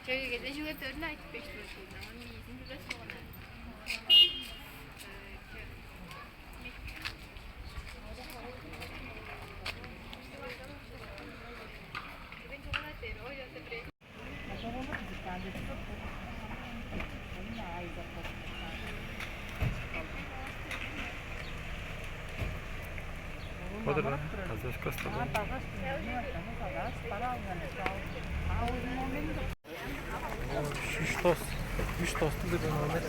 Köyde şu götürün ayıp 5 lirasıydı ama iyisin biraz sonra. Budur lan. Hazır kastı. 3 tost. 3 tostu da ben Ahmet.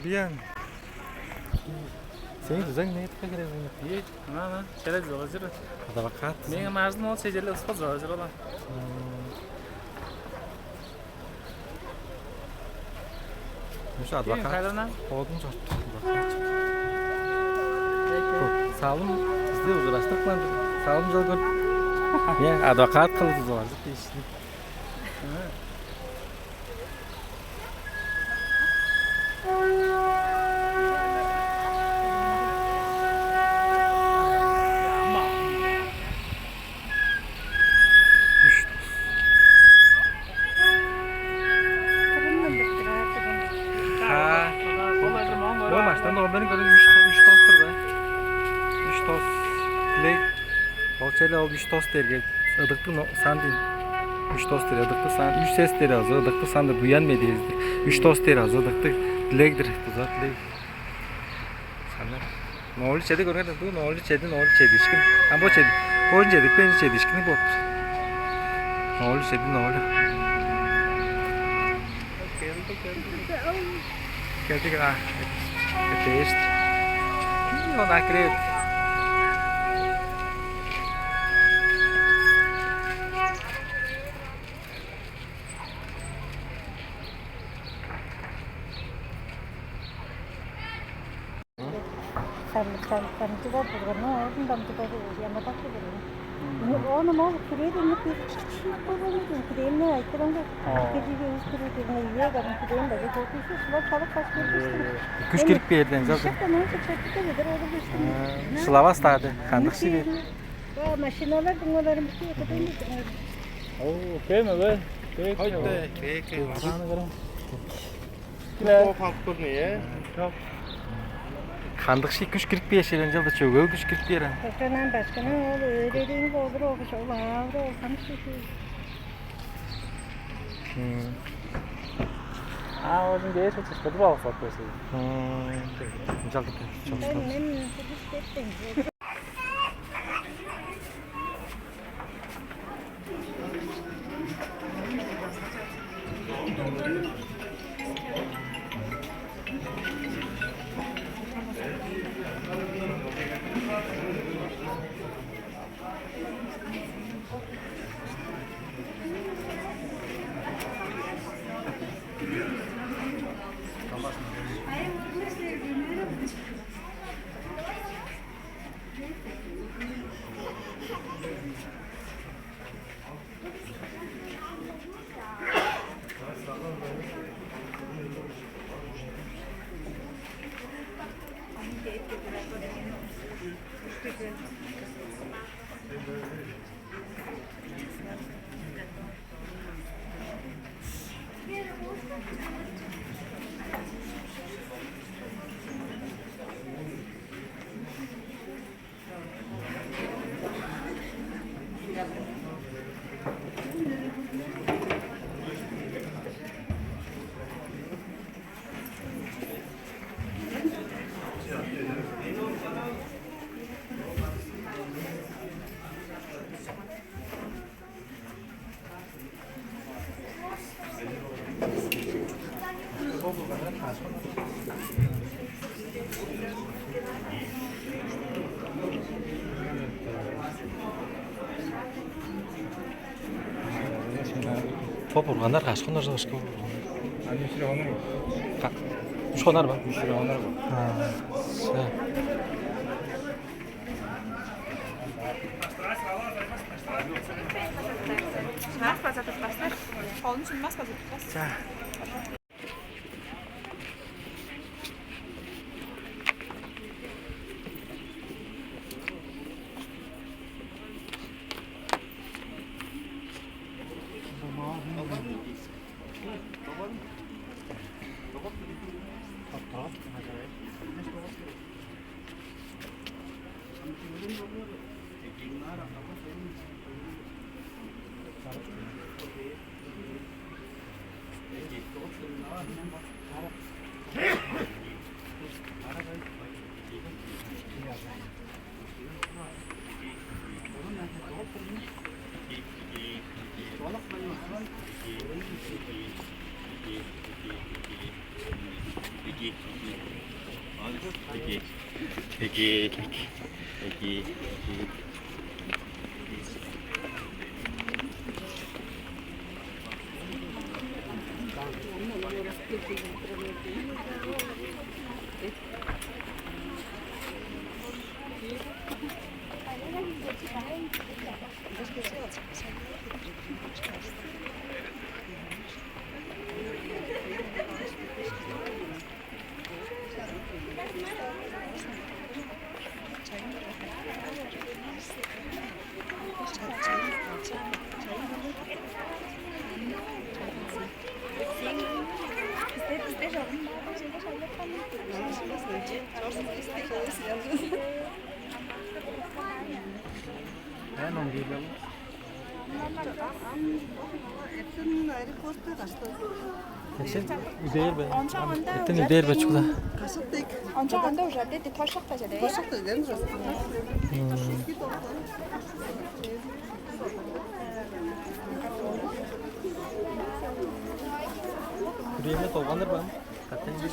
Bien. Senin düzen ne etmek gerek onu? İyi. Ana, şöyle zor. Hadi bakalım. Benim marzum olsa şeylerle ıspat zor olan. Müsa hadi bakalım. Hayırlı. Oldum zor. Sağ olun. Siz de uğraştık lan. Sağ olun zor. Ya advokat kıldı zor. İşte. Baştan da onların göre 3 tosttur be. 3 tost. Dilek. Bolçayla ol 3 tost derge. Idıktı sen değil. 3 tost der ıdıktı sen. 3 ses der az. Idıktı sen de buyan mediyizdi. 3 tost der az. Idıktı dilekdir. Tuzat dilek. Senden. Ne oldu çedi görmedin bu? Ne oldu çedi? Ne oldu çedi? İşkin. Ha bu çedi. Koyun çedi. Ben çedi. İşkini bot. Ne oldu çedi? Ne oldu? Geldik ha. Taste. Não acredito. Kan juga berwarna orang dalam kita yang apa tu berwarna. Ini mau kiri ini kiri berwarna itu kiri ini itu orang kiri juga kiri kiri ini ya kan kiri ini bagi kopi itu sebab kalau pas kiri itu. Kuş girip bir yerden zaten. Şaka mı? Çekti de bir orada işte. Slavas tadı. Kandık şimdi. Ya maşinalar bunların bir şey kadar Oo, okey mi be? Haydi. Peki. Ne? Fakir niye? Yok. Kandık şey kuş girip bir yerden zaten çok kuş girip bir yerden. başkanın oğlu öğrendiğin olur olmuş oğlan avru olsamış şey. Aa, o zaman değişik çıktı bu alfa koysa. Güzel gitti. Çok Ben güzel. nem kudüs Top urganlar kaçkınlar zaşkı. Anne şuraya onu. 3 ба? 3 хонор ба. Все. Маска запаслар. Холын үшін маска запаслар. За. Non dirlo. Идея бе. Это не идея бе чуда. Онча анда уже апдейт тошак та жаде. Тошак та ден же. Күрейме толғандар ба? Қаттан бе?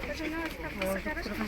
Даже на